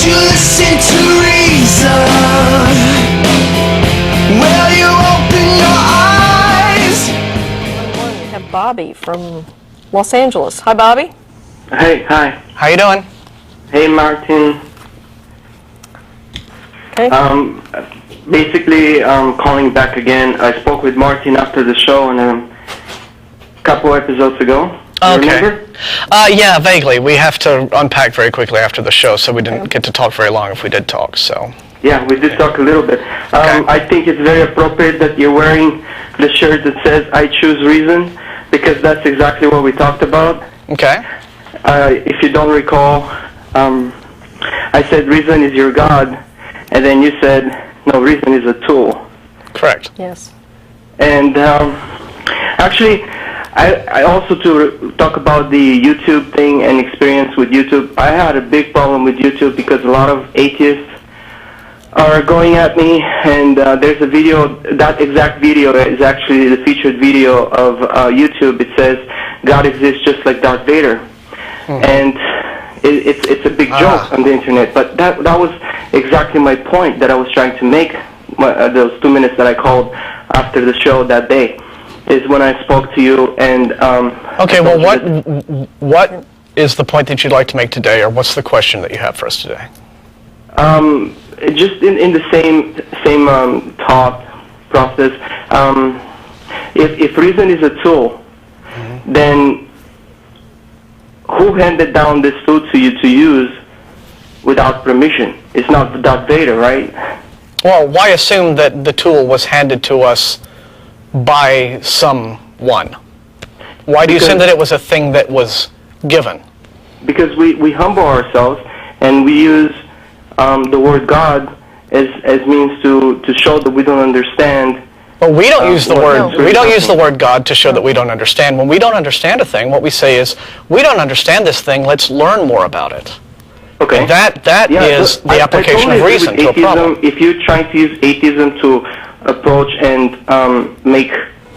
you listen to reason? Will you open your eyes? We have Bobby from Los Angeles. Hi, Bobby. Hey, hi. How you doing? Hey, Martin. Okay. Basically, calling back again. I spoke with Martin after the show and a couple episodes ago. Remember? Yeah, vaguely. We have to unpack very quickly after the show, so we didn't get to talk very long if we did talk. So. Yeah, we did talk a little bit. I think it's very appropriate that you're wearing the shirt that says "I choose reason," because that's exactly what we talked about. Okay. If you don't recall, I said reason is your God, and then you said no, reason is a tool. Correct. Yes. And actually, I also to talk about the YouTube thing and experience with YouTube. I had a big problem with YouTube because a lot of atheists are going at me, and there's a video. That exact video is actually the featured video of YouTube. It says God exists just like Darth Vader, and it's a big joke on the internet. But that was exactly my point that I was trying to make. Those 2 minutes that I called after the show that day is when I spoke to you. And okay, well, what is the point that you'd like to make today, or what's the question that you have for us today? Just in the same thought process. If reason is a tool, then who handed down this tool to you to use without permission? It's not Darth Vader, right? Well, why assume that the tool was handed to us by someone? Why do you assume that it was a thing that was given? Because we humble ourselves and we use the word God as means to show that we don't understand. Well, we don't use the word. We don't use the word God to show that we don't understand. When we don't understand a thing, what we say is, we don't understand this thing. Let's learn more about it. Okay. And that is the application I totally of reason to a problem. If you're trying to use atheism to approach and make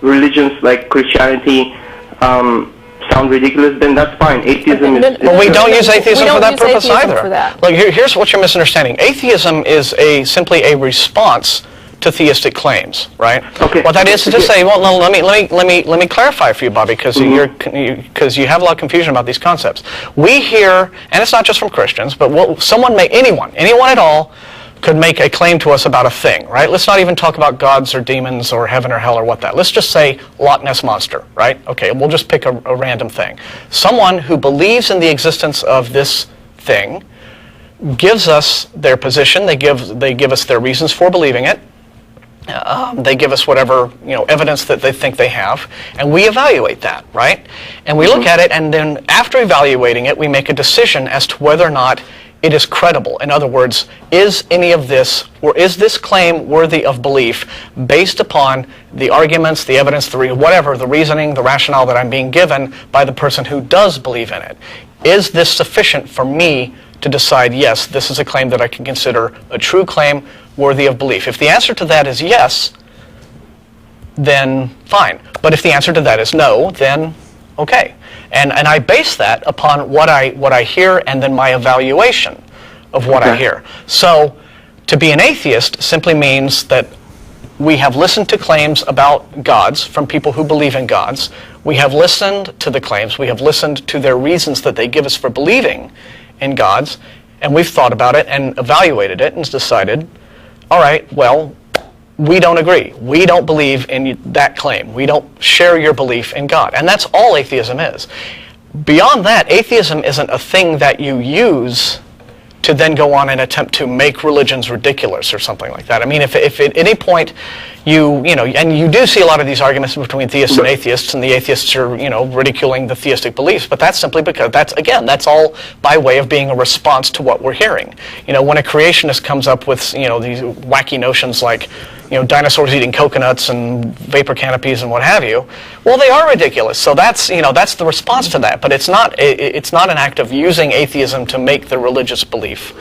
religions like Christianity sound ridiculous, then that's fine. Atheism is... Well, we don't use atheism for that purpose either. For that. Like, here's what you're misunderstanding. Atheism is simply a response to theistic claims, right? Okay. What that is to say, well, no, let me clarify for you, Bobby, because you have a lot of confusion about these concepts. We hear, and it's not just from Christians, but anyone at all, could make a claim to us about a thing, right? Let's not even talk about gods or demons or heaven or hell or what that. Let's just say Loch Ness Monster, right? Okay, we'll just pick a random thing. Someone who believes in the existence of this thing gives us their position. They give us their reasons for believing it. They give us whatever evidence that they think they have, and we evaluate that, right? And we look at it, and then after evaluating it, we make a decision as to whether or not it is credible. In other words, is any of this, or is this claim worthy of belief based upon the arguments, the evidence, the reasoning, the rationale that I'm being given by the person who does believe in it? Is this sufficient for me to decide, yes, this is a claim that I can consider a true claim worthy of belief? If the answer to that is yes, then fine. But if the answer to that is no, then okay. And I base that upon what I hear and then my evaluation of what I hear. So to be an atheist simply means that we have listened to claims about gods from people who believe in gods. We have listened to the claims. We have listened to their reasons that they give us for believing in gods. And we've thought about it and evaluated it and decided, all right, well, we don't agree. We don't believe in that claim. We don't share your belief in God. And that's all atheism is. Beyond that, atheism isn't a thing that you use to then go on and attempt to make religions ridiculous or something like that. I mean, if at any point and you do see a lot of these arguments between theists and atheists, and the atheists are, ridiculing the theistic beliefs, but that's simply because that's all by way of being a response to what we're hearing. When a creationist comes up with, these wacky notions like, dinosaurs eating coconuts and vapor canopies and what have you, well, they are ridiculous. So that's the response to that. But it's not an act of using atheism to make the religious belief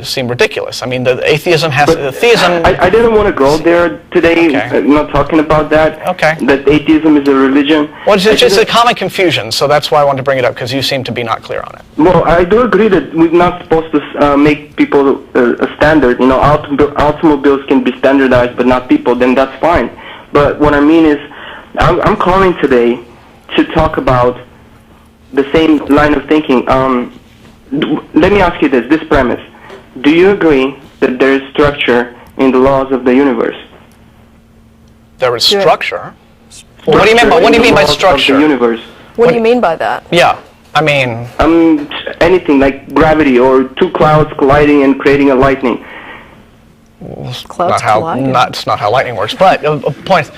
seem ridiculous. I mean, the atheism has theism. I didn't want to go there today. Okay. Not talking about that. Okay. That atheism is a religion. Well, it's just a common confusion, so that's why I wanted to bring it up, because you seem to be not clear on it. Well, I do agree that we're not supposed to make people a standard. You know, automobiles can be standardized, but not people. Then that's fine. But what I mean is, I'm calling today to talk about the same line of thinking. Let me ask you this premise. Do you agree that there is structure in the laws of the universe? There is structure? Well, what do you mean by structure? Of the universe. What do you mean by that? Yeah, I mean... anything like gravity or two clouds colliding and creating a lightning. Clouds colliding? That's not how lightning works, but point.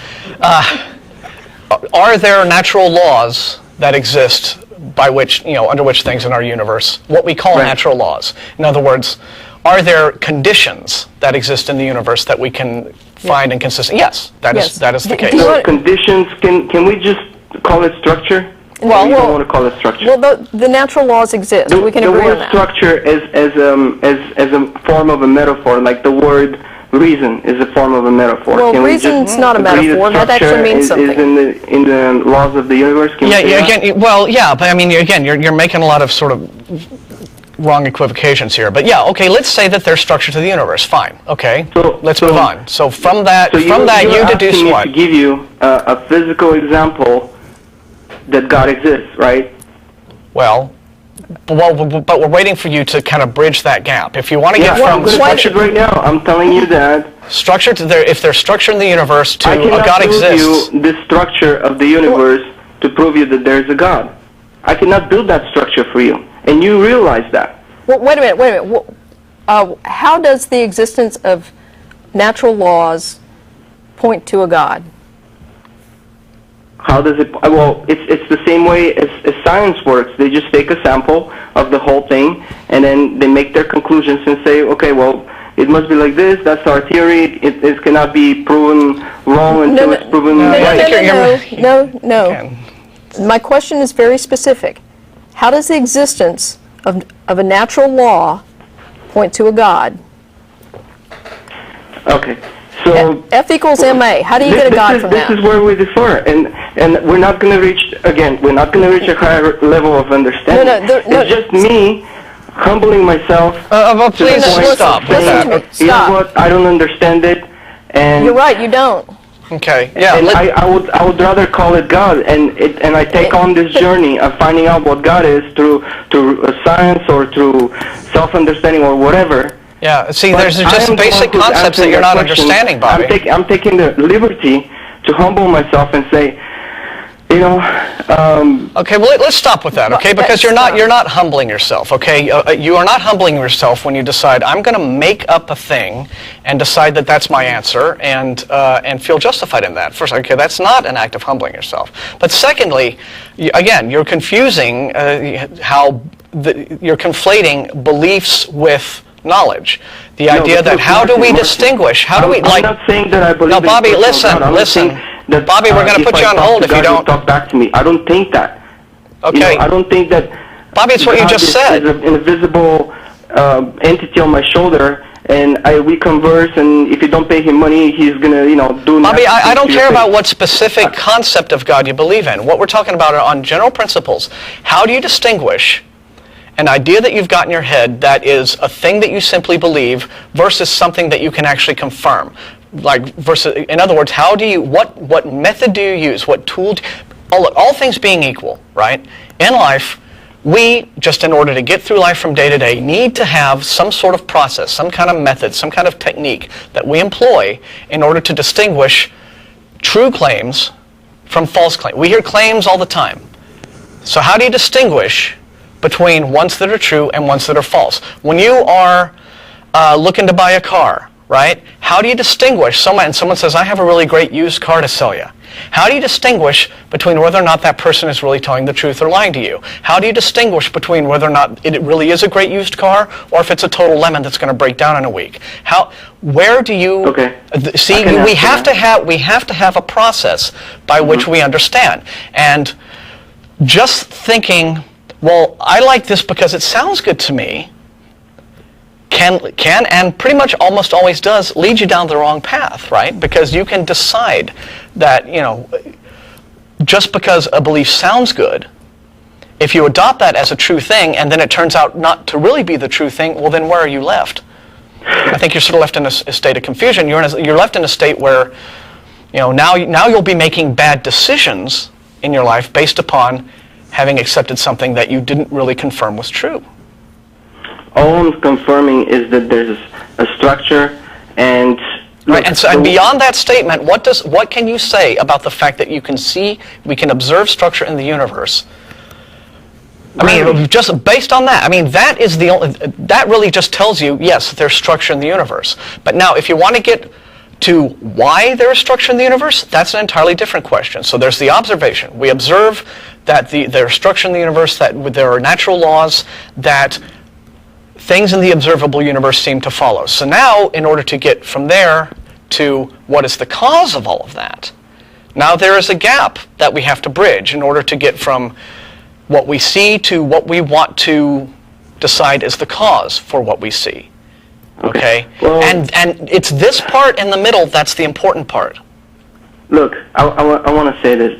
Are there natural laws that exist by which, under which things in our universe, what we call natural laws? In other words, are there conditions that exist in the universe that we can find inconsistent? Yes, that is the case. So conditions, can we just call it structure? Well, you don't want to call it structure. Well, the natural laws exist. We can agree on that. The word structure as a form of a metaphor, like the word reason is a form of a metaphor. Well, reason's not a metaphor. That actually means something. Is in the laws of the universe. But I mean, again, you're making a lot of sort of wrong equivocations here. But yeah, okay, let's say that there's structure to the universe. Fine. Okay, let's move on. So from that, you deduce what? To give you a physical example that God exists, right? Well, but we're waiting for you to kind of bridge that gap. If you want to get from structure right now, I'm telling you that structure if there's structure in the universe to a God exists. I cannot build you the structure of the universe to prove you that there's a God. I cannot build that structure for you, and you realize that. Well, wait a minute. How does the existence of natural laws point to a God? How does it? Well, it's the same way as science works. They just take a sample of the whole thing, and then they make their conclusions and say, okay, well, it must be like this. That's our theory. It cannot be proven wrong until it's proven right. No. My question is very specific. How does the existence of a natural law point to a God? Okay. So F equals MA. How do you get a God from that? This is where we differ, and we're not going to reach a higher level of understanding. It's just me humbling myself. Please stop. Saying, you know what? I don't understand it, and you're right. You don't. Okay. Yeah. And I would rather call it God, and I take on this journey of finding out what God is through science or through self-understanding or whatever. Yeah, see, there's just basic concepts that you're not understanding, Bobby. I'm taking the liberty to humble myself and say, okay, well, let's stop with that, okay? Because you're not humbling yourself, okay? You are not humbling yourself when you decide, I'm going to make up a thing and decide that that's my answer and feel justified in that. First, okay, that's not an act of humbling yourself. But secondly, again, you're confusing you're conflating beliefs with knowledge. The idea that how do we distinguish? How do we I'm not saying that I believe. No, Bobby, listen. That, Bobby, we're going to put you on hold if you don't talk back to me. I don't think that. Okay. I don't think that. Bobby, it's what you just said. Is an invisible entity on my shoulder, and we converse. And if you don't pay him money, he's gonna, do. Bobby, I don't care about what specific concept of God you believe in. What we're talking about are on general principles. How do you distinguish an idea that you've got in your head that is a thing that you simply believe versus something that you can actually confirm? In other words, what method do you use? What tool? All things being equal, right? In life, we, just in order to get through life from day to day, need to have some sort of process, some kind of method, some kind of technique that we employ in order to distinguish true claims from false claims. We hear claims all the time. So how do you distinguish between ones that are true and ones that are false? When you are looking to buy a car, right? How do you distinguish someone says, I have a really great used car to sell you? How do you distinguish between whether or not that person is really telling the truth or lying to you? How do you distinguish between whether or not it really is a great used car or if it's a total lemon that's going to break down in a week? Where do you see? We have to have a process by which we understand. And just thinking, well, I like this because it sounds good to me, can and pretty much almost always does lead you down the wrong path, right? Because you can decide that, just because a belief sounds good, if you adopt that as a true thing and then it turns out not to really be the true thing, well, then where are you left? I think you're sort of left in a state of confusion. You're left in a state where, now you'll be making bad decisions in your life based upon having accepted something that you didn't really confirm was true. All I'm confirming is that there's a structure and... Right, and beyond that statement, what can you say about the fact that we can observe structure in the universe? I mean, just based on that, that really just tells you, yes, there's structure in the universe. But now, if you want to get to why there is structure in the universe, that's an entirely different question. So there's the observation. We observe that there's structure in the universe, that there are natural laws, that things in the observable universe seem to follow. So now, in order to get from there to what is the cause of all of that, now there is a gap that we have to bridge in order to get from what we see to what we want to decide is the cause for what we see. Okay? Well, and it's this part in the middle that's the important part. Look, I want to say this.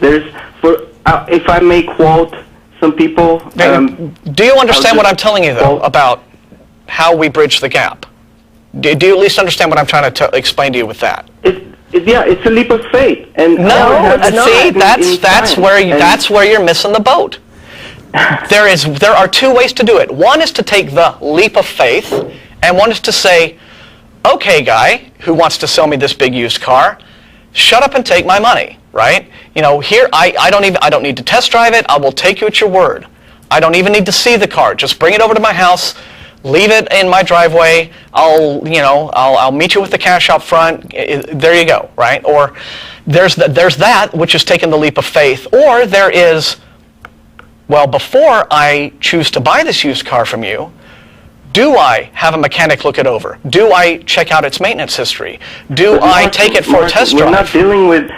If I may quote some people... do you understand what I'm telling you, though, about how we bridge the gap? Do you at least understand what I'm trying to explain to you with that? It's a leap of faith. And no, see, that's where you're missing the boat. There are two ways to do it. One is to take the leap of faith, and one is to say, okay, guy who wants to sell me this big used car, shut up and take my money, right? Here I don't need to test drive it. I will take you at your word. I don't even need to see the car. Just bring it over to my house, leave it in my driveway. I'll meet you with the cash up front. There you go, right? Or there's that, which is taking the leap of faith. Or there is, well, before I choose to buy this used car from you, do I have a mechanic look it over? Do I check out its maintenance history? Do I take it for a test drive? We're not dealing with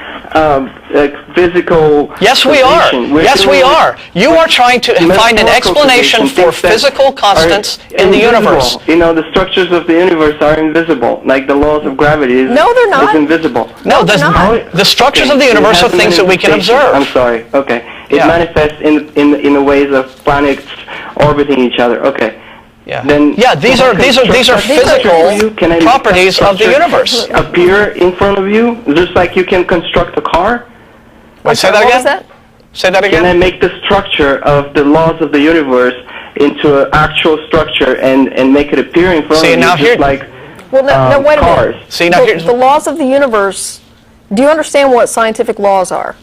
physical... Yes, we are. Yes, we are. You are trying to find an explanation for physical constants in the universe. The structures of the universe are invisible. Like the laws of gravity No, they're not. is invisible. No, the structures of the universe are things that we can observe. I'm sorry. Okay. It manifests in the ways of planets orbiting each other. Okay. Yeah. Then these are physical properties of the universe. Appear in front of you, just like you can construct a car. Wait, say that again. What was that? Say that again. Can I make the structure of the laws of the universe into an actual structure and make it appear in front of you, just like Well, now wait a cars? minute. See, now here's The laws of the universe. Do you understand what scientific laws are?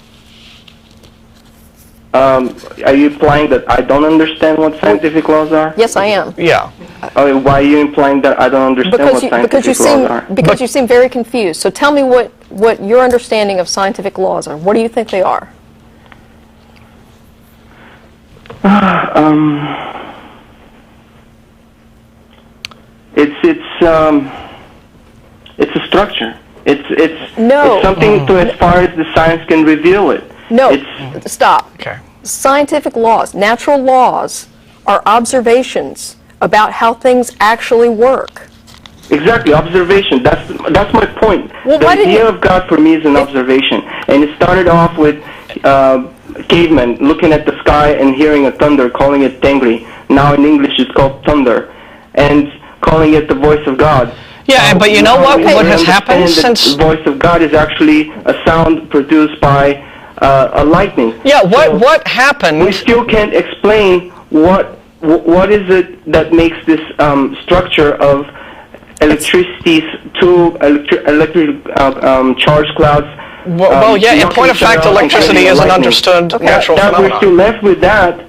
Are you implying that I don't understand what scientific laws are? Yes, I am. Yeah. Why are you implying that I don't understand what scientific laws are? Because you seem very confused. So tell me what your understanding of scientific laws are. What do you think they are? It's a structure. It's No. It's something to as far as the science can reveal it. No, It's stop. Okay. Scientific laws, natural laws, are observations about how things actually work. exactly observation. That's my point. Well, The why didn't idea you- of God for me is an observation, and it started off with cavemen looking at the sky and hearing a thunder, calling it tengri. Now in English it's called thunder, and calling it the voice of God. Yeah, but you know what? We What has understand happened that since... the voice of God is actually a sound produced by a lightning. Yeah, So what happened... we still can't explain what is it that makes this structure of electricity's two electric charged clouds. Well, yeah, in point of fact, electricity is an understood natural We're phenomenon. still left with that,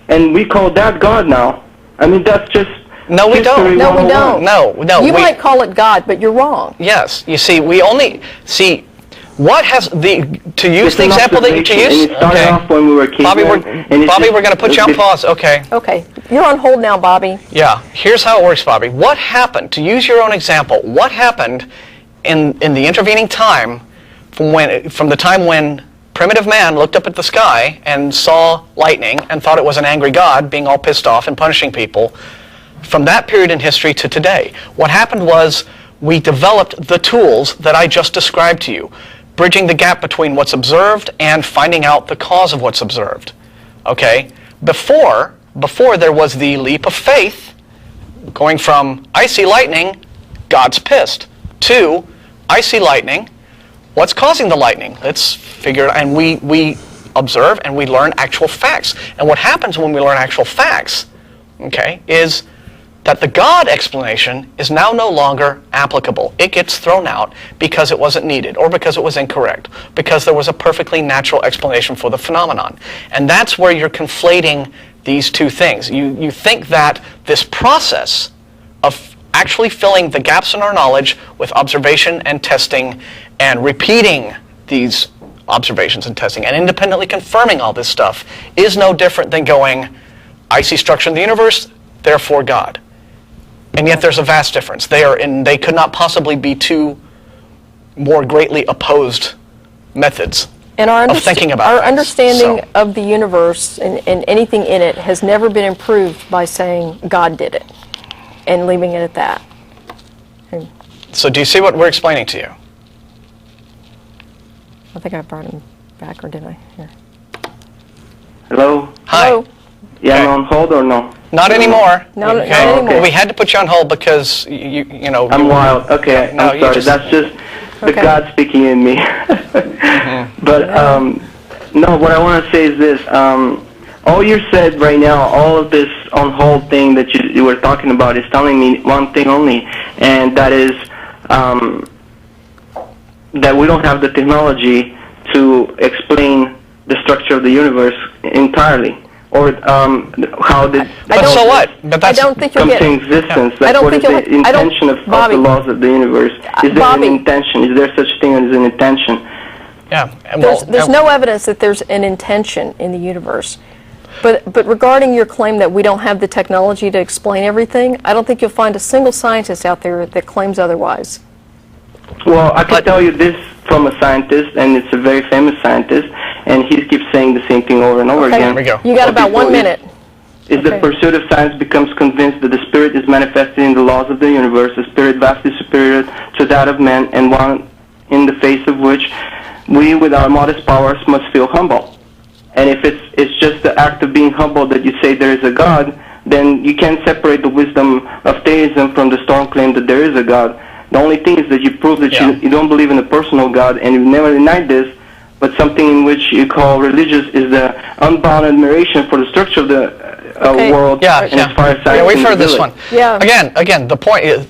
and we call that God now. I mean, that's just... No, we don't. history No, we 101. don't. No, You might call it God, but you're wrong. Yes, you see, what has to use It's the an example that you observation, use? and it started off when we were Bobby, cavemen. we're going to put you on pause. Okay. Okay, you're on hold now, Bobby. Yeah, here's how it works, Bobby. What happened, to use your own example, what happened in the intervening time from the time when primitive man looked up at the sky and saw lightning and thought it was an angry God being all pissed off and punishing people, from that period in history to today. What happened was we developed the tools that I just described to you, bridging the gap between what's observed and finding out the cause of what's observed. Okay? Before there was the leap of faith, going from I see lightning, God's pissed, to I see lightning, what's causing the lightning? Let's figure it out. And we observe and we learn actual facts. And what happens when we learn actual facts, okay, is that the God explanation is now no longer applicable. It gets thrown out because it wasn't needed, or because it was incorrect, because there was a perfectly natural explanation for the phenomenon. And that's where you're conflating these two things. You think that this process of actually filling the gaps in our knowledge with observation and testing and repeating these observations and testing and independently confirming all this stuff is no different than going, I see structure in the universe, therefore God. And yet there's a vast difference. They could not possibly be two more greatly opposed methods And of thinking about our things. understanding of the universe and anything in it has never been improved by saying God did it and leaving it at that. And So do you see what we're explaining to you? I think I brought him back, or did I? Here. Hello? Hi. Hello? Yeah, Okay. I'm on hold or no? Not anymore. No, not Okay? anymore. We had to put you on hold because you know. I'm you- wild. Okay, No, I'm you sorry. just- That's just the Okay. God speaking in me. But no, what I want to say is this. All you said right now, all of this on hold thing that you were talking about is telling me one thing only, and that is that we don't have the technology to explain the structure of the universe entirely, or how did But so what? But I that's, don't think you'll come get to existence. I Like, don't what is think the you'll- I don't- intention of Bobby. the laws of the universe? Is there Bobby. an intention? Is there such thing as an intention? yeah. And There's no evidence that there's an intention in the universe. But regarding your claim that we don't have the technology to explain everything, I don't think you'll find a single scientist out there that claims otherwise. Well, I can But- tell you this from a scientist, and it's a very famous scientist, and he keeps saying the same thing over and over Okay. again. There we go. You got What about people 1 minute. Is the Okay. pursuit of science becomes convinced that the spirit is manifested in the laws of the universe, a spirit vastly superior to that of man, and one in the face of which we, with our modest powers, must feel humble. And if it's just the act of being humble that you say there is a God, then you can't separate the wisdom of theism from the strong claim that there is a God. The only thing is that you prove that Yeah. you don't believe in a personal God, and you've never denied this, but something in which you call religious is the unbound admiration for the structure of the Okay. world, Yeah, and yeah. as far as science Yeah, we've can heard this reveal it. one. Yeah. Again, the point is,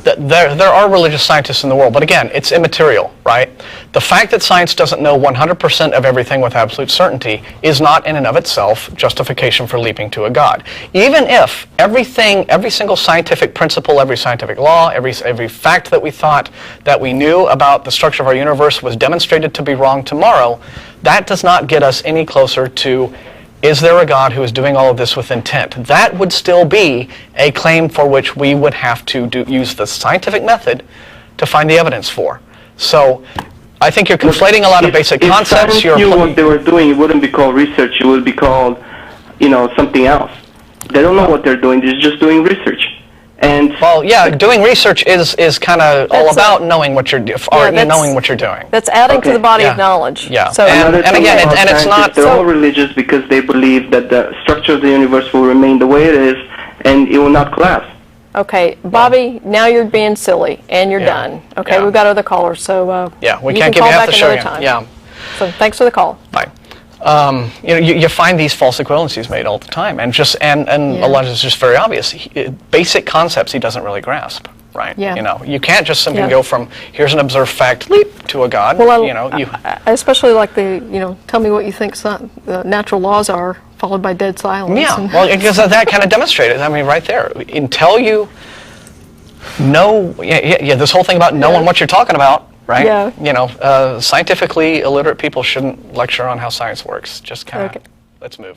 there are religious scientists in the world, but again, it's immaterial, right? The fact that science doesn't know 100% of everything with absolute certainty is not in and of itself justification for leaping to a God. Even if every single scientific principle, every scientific law, every fact that we thought that we knew about the structure of our universe was demonstrated to be wrong tomorrow, that does not get us any closer to, is there a God who is doing all of this with intent? That would still be a claim for which we would have to use the scientific method to find the evidence for. So I think you're conflating a lot of basic concepts. If science knew what they were doing, it wouldn't be called research. It would be called, something else. They don't know what they're doing. They're just doing research. And Well, yeah, doing research is kind of all That's about knowing what you're that's- knowing what you're doing. That's adding to Okay. the body Yeah. of knowledge. Yeah. So And another thing again, about and it's scientists, not- they're so- all religious because they believe that the structure of the universe will remain the way it is, and it will not collapse. okay, Bobby, now you're being silly and you're Yeah. done. Okay, Yeah. we've got other callers, so Yeah, we you can't can give call you half back the show another again. time. Yeah. So thanks for the call. Fine. You find these false equivalencies made all the time, and Yeah. a lot of it's just very obvious. Basic concepts he doesn't really grasp, right? Yeah. You can't just simply Yeah. go from here's an observed fact leap to a God. Well, I especially like tell me what you think the natural laws are, followed by dead silence. yeah. And- Well, because that kind of demonstrated. I mean, right there, until you know, this whole thing about knowing Yeah. what you're talking about. Right? Yeah. Scientifically illiterate people shouldn't lecture on how science works. Just kind of, Okay. let's move.